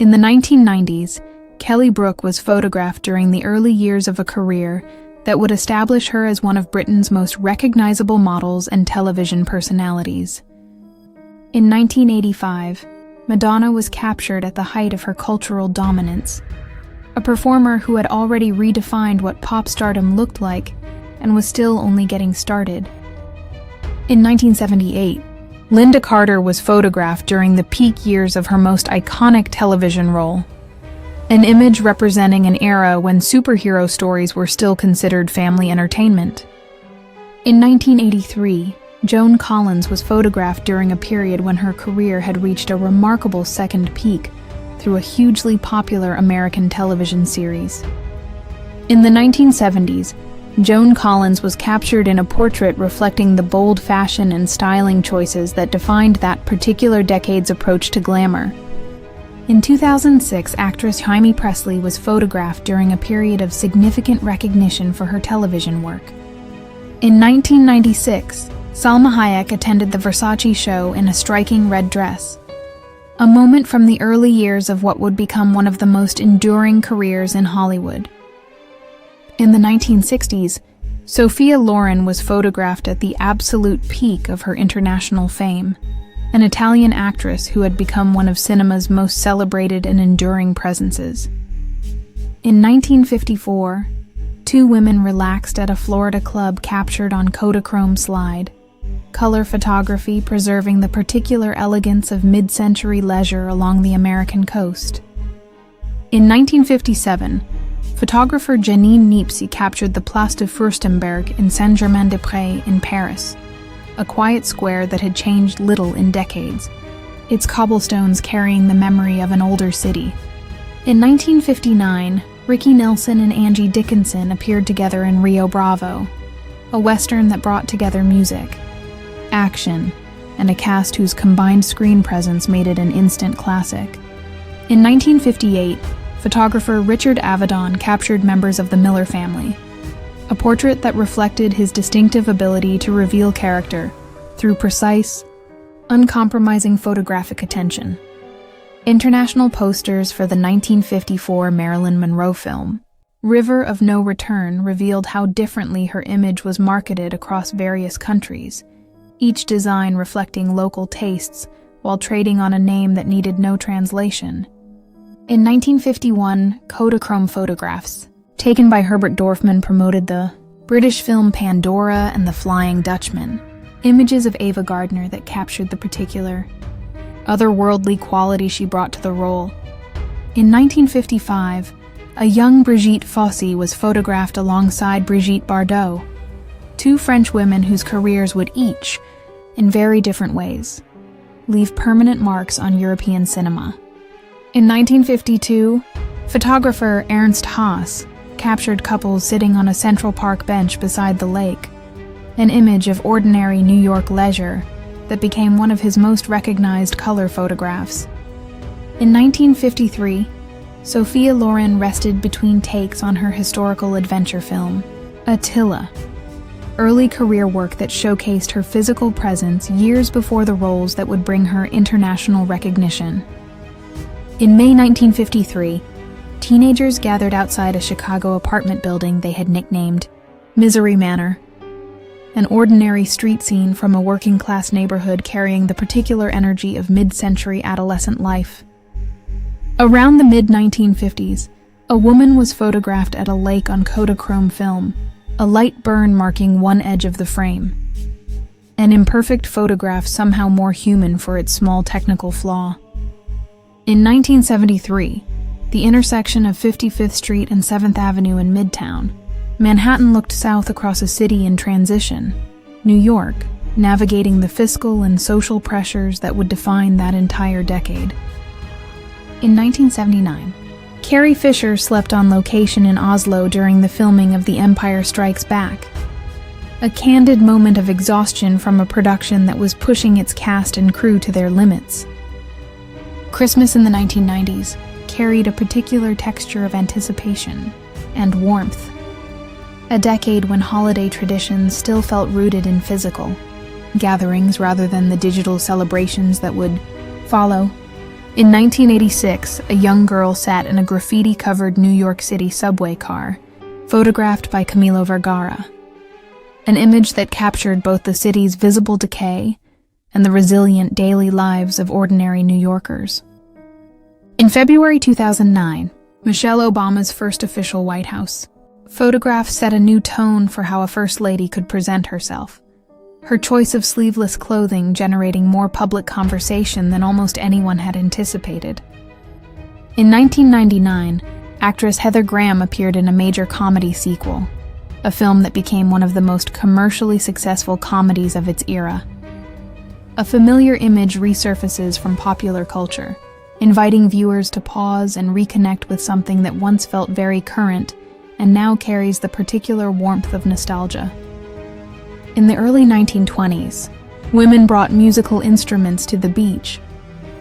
In the 1990s, Kelly Brook was photographed during the early years of a career that would establish her as one of Britain's most recognizable models and television personalities. In 1985, Madonna was captured at the height of her cultural dominance, a performer who had already redefined what pop stardom looked like and was still only getting started. In 1978, Linda Carter was photographed during the peak years of her most iconic television role, an image representing an era when superhero stories were still considered family entertainment. In 1983, Joan Collins was photographed during a period when her career had reached a remarkable second peak through a hugely popular American television series. In the 1970s, Joan Collins was captured in a portrait reflecting the bold fashion and styling choices that defined that particular decade's approach to glamour. In 2006, actress Jaime Pressly was photographed during a period of significant recognition for her television work. In 1996, Salma Hayek attended the Versace show in a striking red dress, a moment from the early years of what would become one of the most enduring careers in Hollywood. In the 1960s, Sophia Loren was photographed at the absolute peak of her international fame, an Italian actress who had become one of cinema's most celebrated and enduring presences. In 1954, two women relaxed at a Florida club captured on Kodachrome slide, color photography preserving the particular elegance of mid-century leisure along the American coast. In 1957, photographer Janine Nipsey captured the Place de Furstenberg in Saint-Germain-des-Prés in Paris, a quiet square that had changed little in decades, its cobblestones carrying the memory of an older city. In 1959, Ricky Nelson and Angie Dickinson appeared together in Rio Bravo, a western that brought together music, action, and a cast whose combined screen presence made it an instant classic. In 1958, photographer Richard Avedon captured members of the Miller family, a portrait that reflected his distinctive ability to reveal character through precise, uncompromising photographic attention. International posters for the 1954 Marilyn Monroe film, River of No Return, revealed how differently her image was marketed across various countries, each design reflecting local tastes while trading on a name that needed no translation. In 1951, Kodachrome photographs, taken by Herbert Dorfman, promoted the British film Pandora and the Flying Dutchman, images of Ava Gardner that captured the particular otherworldly quality she brought to the role. In 1955, a young Brigitte Fossey was photographed alongside Brigitte Bardot, two French women whose careers would each, in very different ways, leave permanent marks on European cinema. In 1952, photographer Ernst Haas captured couples sitting on a Central Park bench beside the lake, an image of ordinary New York leisure that became one of his most recognized color photographs. In 1953, Sophia Loren rested between takes on her historical adventure film, Attila, early career work that showcased her physical presence years before the roles that would bring her international recognition. In May 1953, teenagers gathered outside a Chicago apartment building they had nicknamed Misery Manor, an ordinary street scene from a working-class neighborhood carrying the particular energy of mid-century adolescent life. Around the mid-1950s, a woman was photographed at a lake on Kodachrome film, a light burn marking one edge of the frame. An imperfect photograph somehow more human for its small technical flaw. In 1973, the intersection of 55th Street and 7th Avenue in Midtown, Manhattan looked south across a city in transition, New York, navigating the fiscal and social pressures that would define that entire decade. In 1979, Carrie Fisher slept on location in Oslo during the filming of The Empire Strikes Back, a candid moment of exhaustion from a production that was pushing its cast and crew to their limits. Christmas in the 1990s carried a particular texture of anticipation and warmth, a decade when holiday traditions still felt rooted in physical gatherings rather than the digital celebrations that would follow. In 1986, a young girl sat in a graffiti-covered New York City subway car, photographed by Camilo Vergara. An image that captured both the city's visible decay and the resilient daily lives of ordinary New Yorkers. In February 2009, Michelle Obama's first official White House photograph set a new tone for how a First Lady could present herself, her choice of sleeveless clothing generating more public conversation than almost anyone had anticipated. In 1999, actress Heather Graham appeared in a major comedy sequel, a film that became one of the most commercially successful comedies of its era. A familiar image resurfaces from popular culture, inviting viewers to pause and reconnect with something that once felt very current and now carries the particular warmth of nostalgia. In the early 1920s, women brought musical instruments to the beach,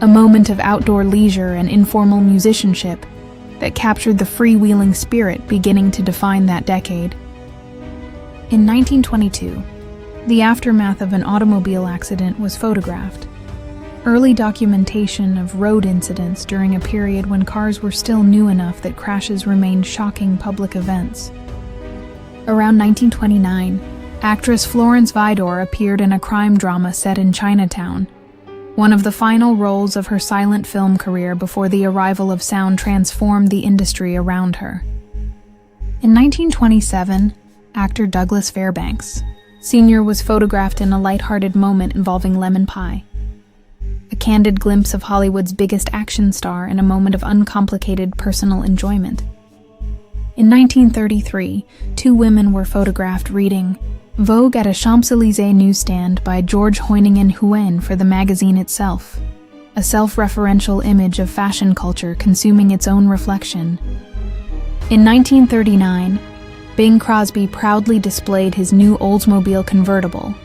a moment of outdoor leisure and informal musicianship that captured the freewheeling spirit beginning to define that decade. In 1922, the aftermath of an automobile accident was photographed. Early documentation of road incidents during a period when cars were still new enough that crashes remained shocking public events. Around 1929, actress Florence Vidor appeared in a crime drama set in Chinatown, one of the final roles of her silent film career before the arrival of sound transformed the industry around her. In 1927, actor Douglas Fairbanks, Sr. was photographed in a lighthearted moment involving lemon pie, a candid glimpse of Hollywood's biggest action star in a moment of uncomplicated personal enjoyment. In 1933, two women were photographed reading Vogue at a Champs-Élysées newsstand by George Hoyningen-Huene for the magazine itself, a self-referential image of fashion culture consuming its own reflection. In 1939, Bing Crosby proudly displayed his new Oldsmobile convertible,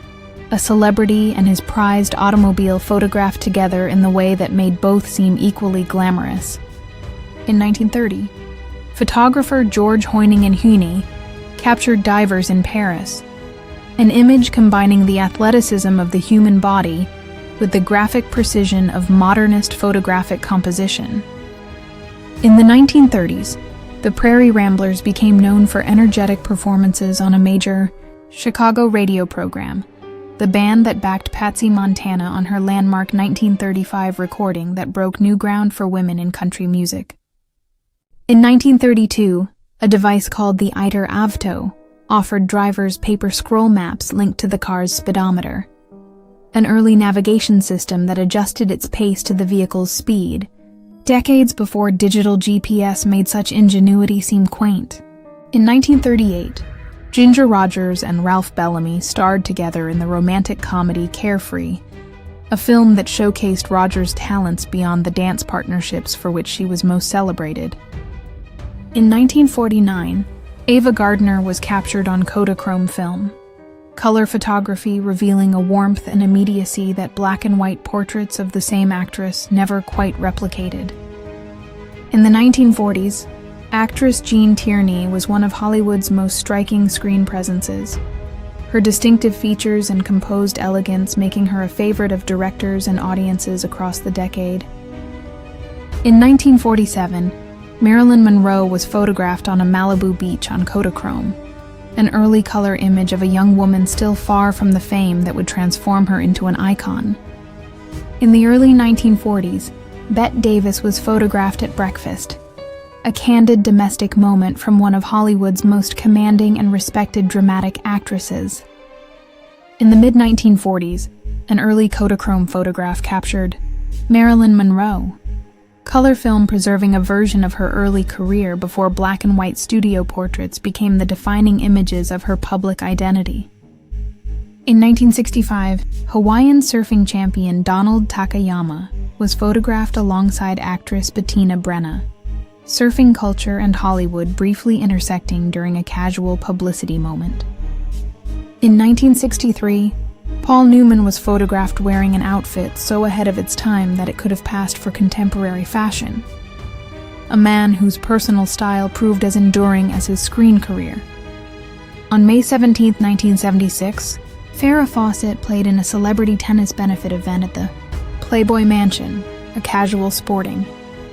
a celebrity and his prized automobile photographed together in the way that made both seem equally glamorous. In 1930, photographer George Hoyningen-Huene captured divers in Paris, an image combining the athleticism of the human body with the graphic precision of modernist photographic composition. In the 1930s, the Prairie Ramblers became known for energetic performances on a major Chicago radio program, the band that backed Patsy Montana on her landmark 1935 recording that broke new ground for women in country music. In 1932, a device called the Iter Avto offered drivers paper scroll maps linked to the car's speedometer, an early navigation system that adjusted its pace to the vehicle's speed, decades before digital GPS made such ingenuity seem quaint. In 1938, Ginger Rogers and Ralph Bellamy starred together in the romantic comedy Carefree, a film that showcased Rogers' talents beyond the dance partnerships for which she was most celebrated. In 1949, Ava Gardner was captured on Kodachrome film, color photography revealing a warmth and immediacy that black and white portraits of the same actress never quite replicated. In the 1940s, actress Jean Tierney was one of Hollywood's most striking screen presences, her distinctive features and composed elegance making her a favorite of directors and audiences across the decade. In 1947, Marilyn Monroe was photographed on a Malibu beach on Kodachrome, an early color image of a young woman still far from the fame that would transform her into an icon. In the early 1940s, Bette Davis was photographed at breakfast, a candid domestic moment from one of Hollywood's most commanding and respected dramatic actresses. In the mid-1940s, an early Kodachrome photograph captured Marilyn Monroe, color film preserving a version of her early career before black and white studio portraits became the defining images of her public identity. In 1965, Hawaiian surfing champion Donald Takayama was photographed alongside actress Bettina Brenna, surfing culture and Hollywood briefly intersecting during a casual publicity moment. In 1963, Paul Newman was photographed wearing an outfit so ahead of its time that it could have passed for contemporary fashion, a man whose personal style proved as enduring as his screen career. On May 17, 1976, Farrah Fawcett played in a celebrity tennis benefit event at the Playboy Mansion, a casual sporting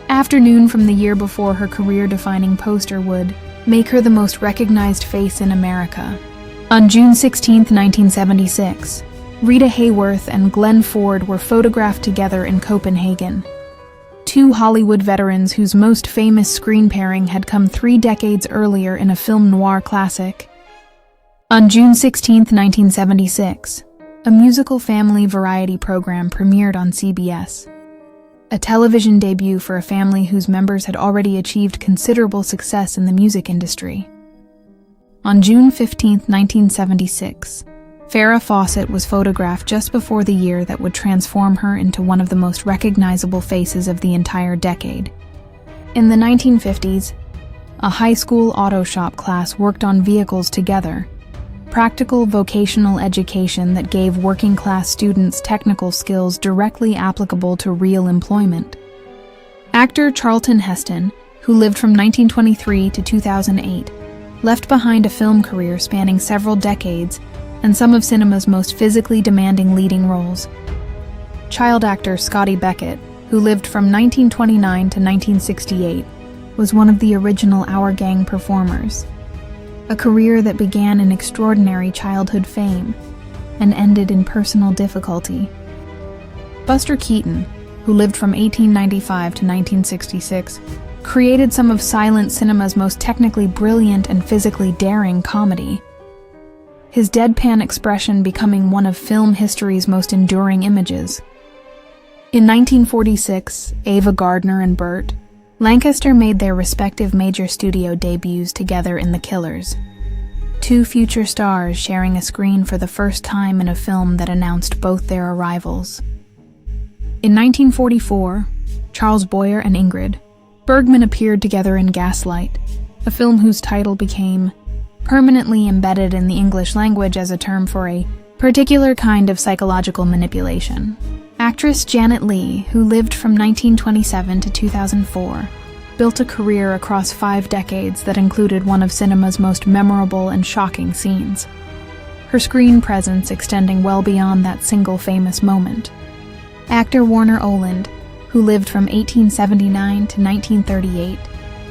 afternoon from the year before her career-defining poster would make her the most recognized face in America. On June 16, 1976, Rita Hayworth and Glenn Ford were photographed together in Copenhagen. Two Hollywood veterans whose most famous screen pairing had come 3 decades earlier in a film noir classic. On June 16, 1976, a musical family variety program premiered on CBS. A television debut for a family whose members had already achieved considerable success in the music industry. On June 15, 1976, Farrah Fawcett was photographed just before the year that would transform her into one of the most recognizable faces of the entire decade. In the 1950s, a high school auto shop class worked on vehicles together, practical vocational education that gave working-class students technical skills directly applicable to real employment. Actor Charlton Heston, who lived from 1923 to 2008, left behind a film career spanning several decades and some of cinema's most physically demanding leading roles. Child actor Scotty Beckett, who lived from 1929 to 1968, was one of the original Our Gang performers. A career that began in extraordinary childhood fame and ended in personal difficulty. Buster Keaton, who lived from 1895 to 1966, created some of silent cinema's most technically brilliant and physically daring comedy. His deadpan expression becoming one of film history's most enduring images. In 1946, Ava Gardner and Burt Lancaster made their respective major studio debuts together in The Killers, two future stars sharing a screen for the first time in a film that announced both their arrivals. In 1944, Charles Boyer and Ingrid Bergman appeared together in Gaslight, a film whose title became permanently embedded in the English language as a term for a particular kind of psychological manipulation. Actress Janet Leigh, who lived from 1927 to 2004, built a career across 5 decades that included one of cinema's most memorable and shocking scenes. Her screen presence extending well beyond that single famous moment. Actor Warner Oland, who lived from 1879 to 1938,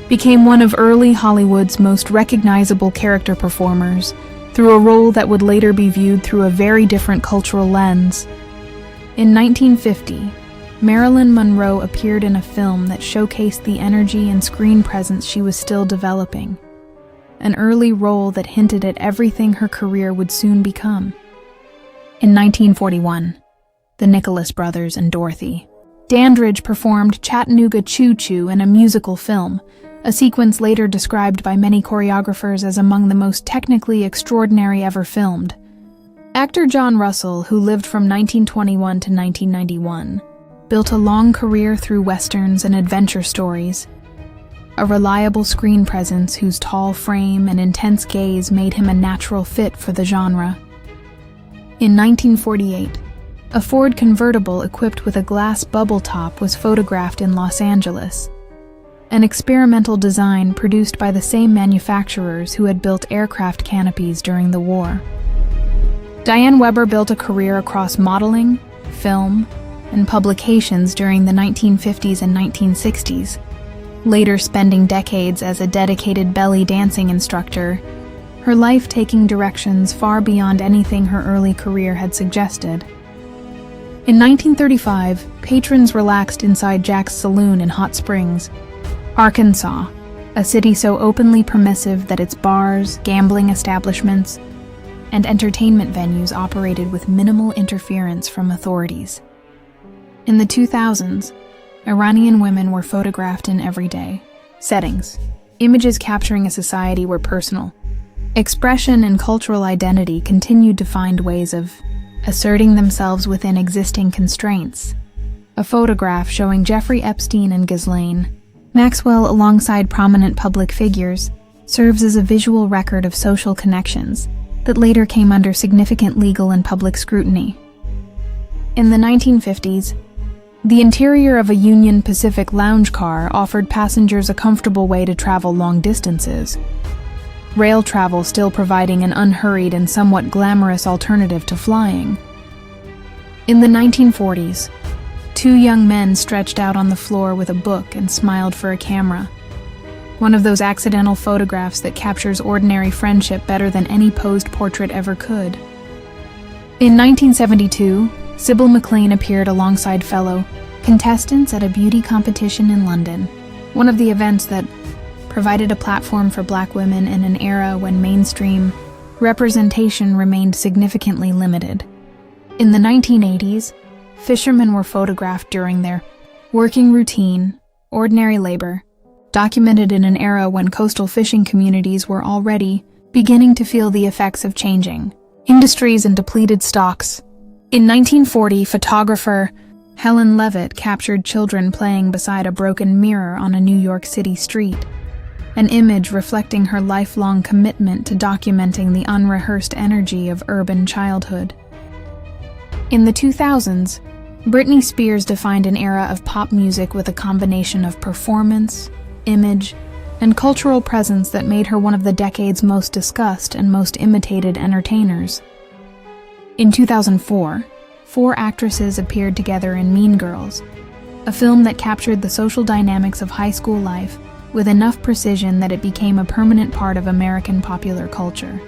became one of early Hollywood's most recognizable character performers through a role that would later be viewed through a very different cultural lens. In 1950, Marilyn Monroe appeared in a film that showcased the energy and screen presence she was still developing, an early role that hinted at everything her career would soon become. In 1941, the Nicholas brothers and Dorothy Dandridge performed Chattanooga Choo Choo in a musical film, a sequence later described by many choreographers as among the most technically extraordinary ever filmed. Actor John Russell, who lived from 1921 to 1991, built a long career through westerns and adventure stories. A reliable screen presence whose tall frame and intense gaze made him a natural fit for the genre. In 1948, a Ford convertible equipped with a glass bubble top was photographed in Los Angeles, an experimental design produced by the same manufacturers who had built aircraft canopies during the war. Diane Weber built a career across modeling, film, and publications during the 1950s and 1960s, later spending decades as a dedicated belly dancing instructor, her life taking directions far beyond anything her early career had suggested. In 1935, patrons relaxed inside Jack's Saloon in Hot Springs, Arkansas, a city so openly permissive that its bars, gambling establishments, and entertainment venues operated with minimal interference from authorities. In the 2000s, Iranian women were photographed in everyday settings, images capturing a society where personal expression and cultural identity continued to find ways of asserting themselves within existing constraints. A photograph showing Jeffrey Epstein and Ghislaine Maxwell alongside prominent public figures serves as a visual record of social connections that later came under significant legal and public scrutiny. In the 1950s, the interior of a Union Pacific lounge car offered passengers a comfortable way to travel long distances, rail travel still providing an unhurried and somewhat glamorous alternative to flying. In the 1940s, Two young men stretched out on the floor with a book and smiled for a camera. One of those accidental photographs that captures ordinary friendship better than any posed portrait ever could. In 1972, Sybil MacLaine appeared alongside fellow contestants at a beauty competition in London, one of the events that provided a platform for Black women in an era when mainstream representation remained significantly limited. In the 1980s, fishermen were photographed during their working routine, ordinary labor, documented in an era when coastal fishing communities were already beginning to feel the effects of changing industries and depleted stocks. In 1940, photographer Helen Levitt captured children playing beside a broken mirror on a New York City street, an image reflecting her lifelong commitment to documenting the unrehearsed energy of urban childhood. In the 2000s, Britney Spears defined an era of pop music with a combination of performance, image, and cultural presence that made her one of the decade's most discussed and most imitated entertainers. In 2004, 4 actresses appeared together in Mean Girls, a film that captured the social dynamics of high school life with enough precision that it became a permanent part of American popular culture.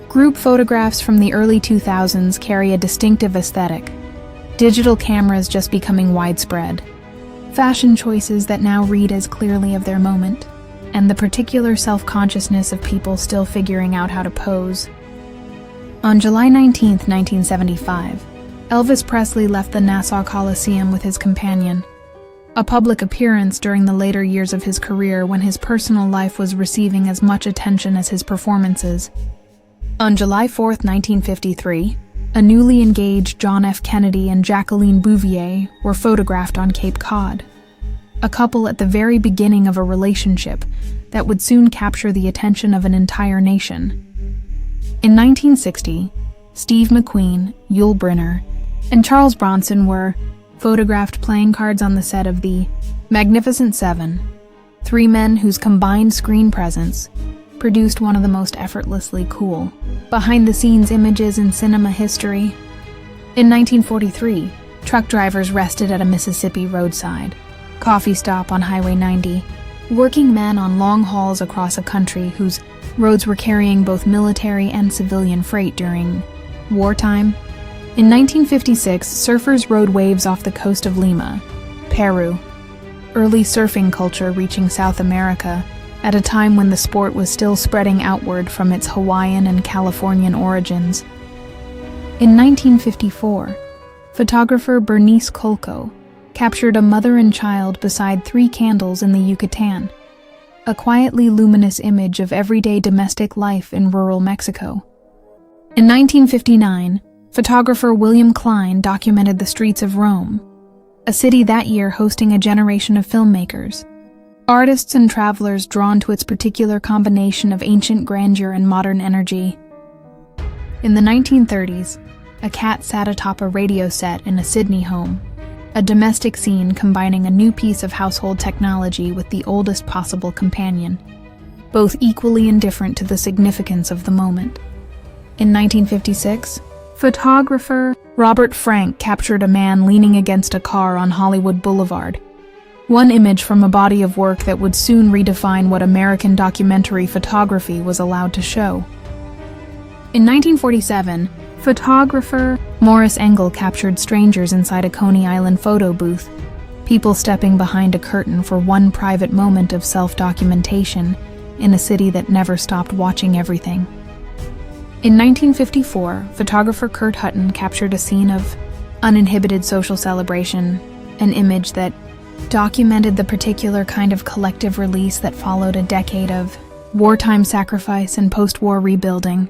Group photographs from the early 2000s carry a distinctive aesthetic, digital cameras just becoming widespread, fashion choices that now read as clearly of their moment, and the particular self-consciousness of people still figuring out how to pose. On July 19, 1975, Elvis Presley left the Nassau Coliseum with his companion, a public appearance during the later years of his career when his personal life was receiving as much attention as his performances. On July 4, 1953, a newly engaged John F. Kennedy and Jacqueline Bouvier were photographed on Cape Cod, a couple at the very beginning of a relationship that would soon capture the attention of an entire nation. In 1960, Steve McQueen, Yul Brynner, and Charles Bronson were photographed playing cards on the set of The Magnificent Seven, 3 men whose combined screen presence produced one of the most effortlessly cool behind-the-scenes images in cinema history. In 1943, truck drivers rested at a Mississippi roadside coffee stop on Highway 90, working men on long hauls across a country whose roads were carrying both military and civilian freight during wartime. In 1956, surfers rode waves off the coast of Lima, Peru, early surfing culture reaching South America at a time when the sport was still spreading outward from its Hawaiian and Californian origins. In 1954, photographer Bernice Colco captured a mother and child beside 3 candles in the Yucatan, a quietly luminous image of everyday domestic life in rural Mexico. In 1959, photographer William Klein documented the streets of Rome, a city that year hosting a generation of filmmakers, artists and travelers drawn to its particular combination of ancient grandeur and modern energy. In the 1930s, a cat sat atop a radio set in a Sydney home, a domestic scene combining a new piece of household technology with the oldest possible companion, both equally indifferent to the significance of the moment. In 1956, photographer Robert Frank captured a man leaning against a car on Hollywood Boulevard, one image from a body of work that would soon redefine what American documentary photography was allowed to show. In 1947, photographer Morris Engel captured strangers inside a Coney Island photo booth, people stepping behind a curtain for one private moment of self-documentation in a city that never stopped watching everything. In 1954, photographer Kurt Hutton captured a scene of uninhibited social celebration, an image that documented the particular kind of collective release that followed a decade of wartime sacrifice and post-war rebuilding.